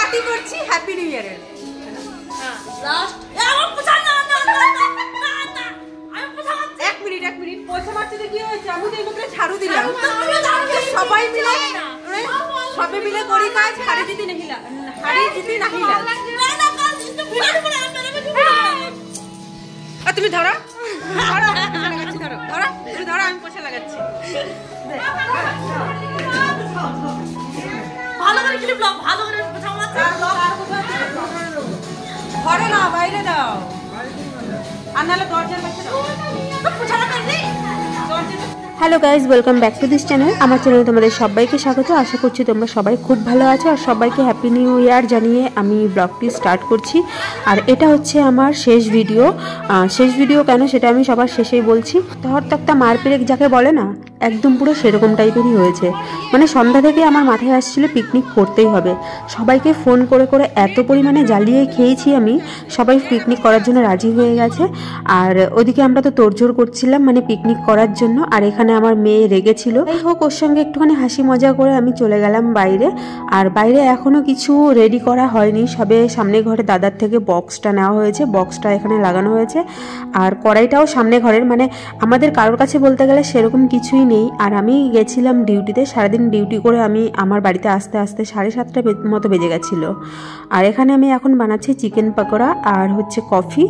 Party করছি happy new ইয়ারের। এক মিনিট পয়সা মারতে কি হয়েছে? আমি তো এগুলো ঝাড়ু দিলাম, সবাই মিলে করি কাজ। হাড়ি জিতি নাহিলা। তুমি ধরো, আমি পয়সা লাগাচ্ছি। ঘরে না বাইরে দাও, আর নাহলে দরজার কাছে দাও। Hello guys, welcome back to this channel. আমার চ্যানেলে তোমাদের সবাইকে স্বাগত। আশা করছি তোমরা সবাই খুব ভালো আছো আর সবাইকে হ্যাপি নিউ ইয়ার জানিয়ে আমি ব্লগটি স্টার্ট করছি। আর এটা হচ্ছে আমার শেষ ভিডিও কেন সেটা আমি সবার শেষেই বলছি। তহর তক্তা মার পেরেক যাকে বলে না, একদম পুরো সেরকম টাইপেরই হয়েছে। মানে সন্ধ্যা থেকে আমার মাথায় আসছিল পিকনিক করতেই হবে। সবাইকে ফোন করে এত পরিমাণে জ্বালিয়ে খেয়েছি আমি, সবাই পিকনিক করার জন্য রাজি হয়ে গেছে। আর ওদিকে আমরা তো তোড়জোড় করছিলাম মানে পিকনিক করার জন্য। আর এখানে আমার মেয়ে রেগেছিল, যাই হোক ওর সঙ্গে একটুখানি হাসি মজা করে আমি চলে গেলাম বাইরে। আর বাইরে এখনো কিছু রেডি করা হয়নি, সবে সামনে ঘরে দাদার থেকে বক্সটা নেওয়া হয়েছে, বক্সটা এখানে লাগানো হয়েছে। আর কড়াইটাও সামনে ঘরের, মানে আমাদের কারোর কাছে বলতে গেলে সেরকম কিছুই নেই। আর আমি গেছিলাম ডিউটিতে, সারাদিন ডিউটি করে আমি আমার বাড়িতে আসতে 7:30 মতো বেজে গেছিলো। আর এখানে আমি এখন বানাচ্ছি চিকেন পকোড়া আর হচ্ছে কফি।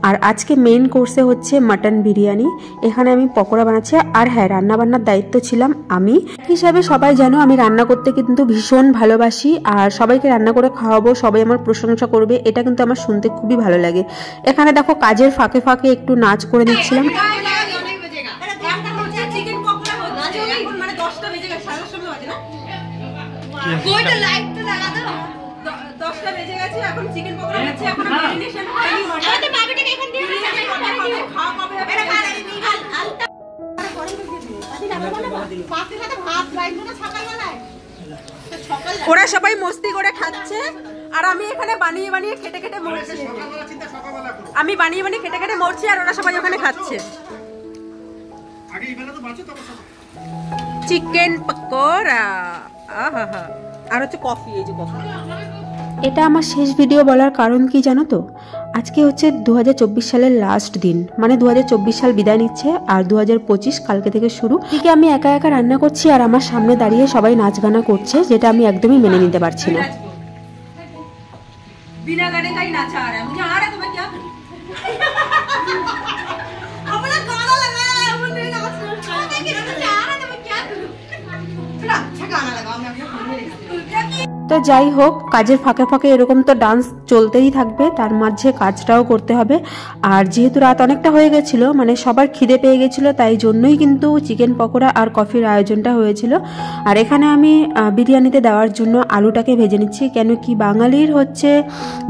আর আজকে মেইন কোর্সে হচ্ছে মাটন বিরিয়ানি। এখানে আমি পকোড়া বানাচ্ছি। আর হ্যাঁ, রান্নাবান্নার দায়িত্ব ছিলাম আমি হিসাবে। সবাই জানো আমি রান্না করতে কিন্তু ভীষণ ভালোবাসি, আর সবাইকে রান্না করে খাওয়াবো, সবাই আমার প্রশংসা করবে, এটা কিন্তু আমার শুনতে খুবই ভালো লাগে। এখানে দেখো কাজের ফাঁকে ফাঁকে একটু নাচ করে নিচ্ছিলাম। ওরা সবাই মস্তি করে খাচ্ছে আর আমি এখানে বানিয়ে খেটে মরছি। আর ওরা সবাই ওখানে খাচ্ছে চিকেন পকোড়া। আহা, আর হচ্ছে কফি। এই যে কফি। এটা আমার শেষ ভিডিও বলার কারণ কি জানো তো? আজকে হচ্ছে 2024 সালের লাস্ট দিন, মানে 2024 সাল বিদায় নিচ্ছে আর 2025 কালকে থেকে শুরু। এদিকে আমি একা রান্না করছি আর আমার সামনে দাঁড়িয়ে সবাই নাচ গানা করছে, যেটা আমি একদমই মেনে নিতে পারছি না। बिना गाने का ही नाचा आ रहा है, मुझे आ रहा है तो मैं क्या करूं? अपना गाना लगाया है, मुझे नाच रहा है, मुझे आ रहा है तो मैं क्या करूं? थोड़ा अच्छा गाना लगाओ, मैं अपने फोन में लगा। তো যাই হোক, কাজের ফাঁকে ফাঁকে এরকম তো ডান্স চলতেই থাকবে, তার মাঝে কাজটাও করতে হবে। আর যেহেতু রাত অনেকটা হয়ে গেছিল, মানে সবার খিদে পেয়ে গেছিলো, তাই জন্যই কিন্তু চিকেন পকোড়া আর কফির আয়োজনটা হয়েছিল। আর এখানে আমি বিরিয়ানিতে দেওয়ার জন্য আলুটাকে ভেজে নিচ্ছি, কেন কি বাঙালির হচ্ছে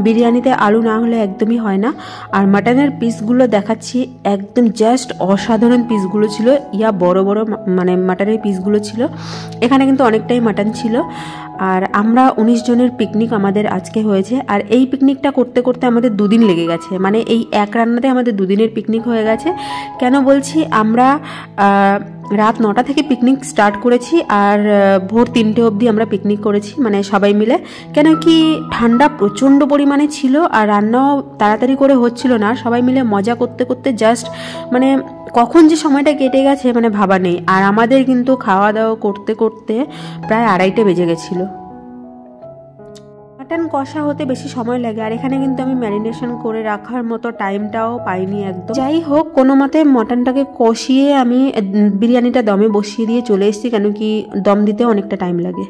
বিরিয়ানিতে আলু না হলে একদমই হয় না। আর মাটনের পিসগুলো দেখাচ্ছি, একদম জাস্ট অসাধারণ পিসগুলো ছিল, বড় মানে মাটনের পিসগুলো ছিল। এখানে কিন্তু অনেকটাই মাটন ছিল। আর আমরা 19 জনের পিকনিক আমাদের আজকে হয়েছে। আর এই পিকনিকটা করতে আমাদের 2 দিন লেগে গেছে, মানে এই এক রান্নাতে আমাদের 2 দিনের পিকনিক হয়ে গেছে। কেন বলছি, আমরা রাত 9টা থেকে পিকনিক স্টার্ট করেছি আর ভোর 3টে অবধি আমরা পিকনিক করেছি, মানে সবাই মিলে। কেন কি ঠান্ডা প্রচণ্ড পরিমাণে ছিল আর রান্নাও তাড়াতাড়ি করে হচ্ছিল না। সবাই মিলে মজা করতে জাস্ট মানে কখন যে সময়টা কেটে গেছে মানে ভাবা নেই। আর আমাদের কিন্তু খাওয়া দাওয়া করতে প্রায় 2:30 বেজে গেছিলো। মাটন কষা হতে বেশি সময় লাগে, আর এখানে কিন্তু আমি ম্যারিনেশন করে রাখার মতো টাইমটাও পাইনি একদম। যাই হোক, কোনো মতে মটনটাকে কষিয়ে আমি বিরিয়ানিটা দমে বসিয়ে দিয়ে চলে এসেছি, কেন কি দম দিতে অনেকটা টাইম লাগে।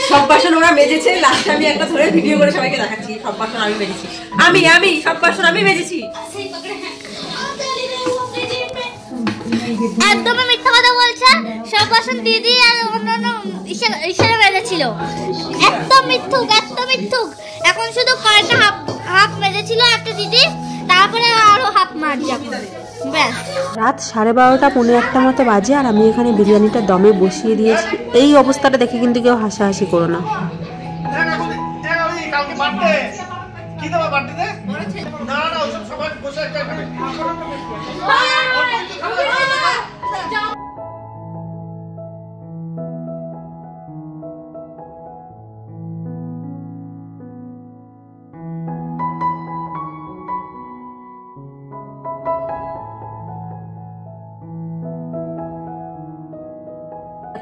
সব বাসন ওরা মেজেছে, লাস্টে আমি একটা ধরে ভিডিও করে সবাইকে দেখাচ্ছি। সব বাসন আমি মেজেছি, আমি সব বাসন আমি মেজেছি। একদমই মিথ্যা কথা বলছে, সব বাসন দিদি আর অন্যান্য ইশারা মেজেছিল। একদম মিথ্যুক। এখন শুধু কয়েকটা হাফ মেজেছিল একটা দিদি, তারপরে আরো হাফ মারছে। ব্যাস, রাত 12:30 পৌনে 1টা মতো বাজে আর আমি এখানে বিরিয়ানিটা দমে বসিয়ে দিয়েছি। এই অবস্থাটা দেখে কিন্তু কেউ হাসাহাসি করো না।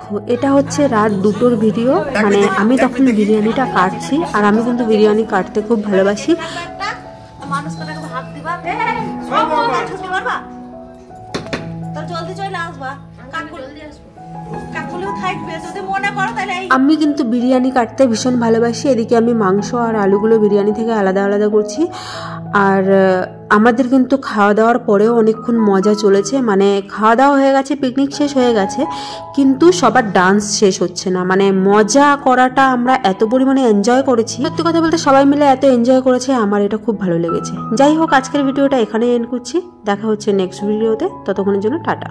দেখো এটা হচ্ছে রাত 2টোর ভিডিও, মানে আমি তখন বিরিয়ানিটা কাটছি, আর আমি কিন্তু বিরিয়ানি কাটতে খুব ভালোবাসি। মানুষ কটাকে ভাত দিবা, ছুটি মারবা, তো জলদি চলে আসবা, কাকুলেও থাকবে যদি মনে করো তাহলে। আমি কিন্তু বিরিয়ানি কাটতে ভীষণ ভালোবাসি। এদিকে আমি মাংস আর আলুগুলো বিরিয়ানি থেকে আলাদা আলাদা করছি। আর আমাদের কিন্তু খাওয়া দাওয়ার পরেও অনেকক্ষণ মজা চলেছে, মানে খাওয়া দাওয়া হয়ে গেছে, পিকনিক শেষ হয়ে গেছে, কিন্তু সবার ডান্স শেষ হচ্ছে না। মানে মজা করাটা আমরা এত পরিমাণে এনজয় করেছি, সত্যি কথা বলতে সবাই মিলে এত এনজয় করেছে, আমার এটা খুব ভালো লেগেছে। যাই হোক, আজকের ভিডিওটা এখানে এন্ড করছি, দেখা হচ্ছে নেক্সট ভিডিওতে, ততক্ষণের জন্য টাটা।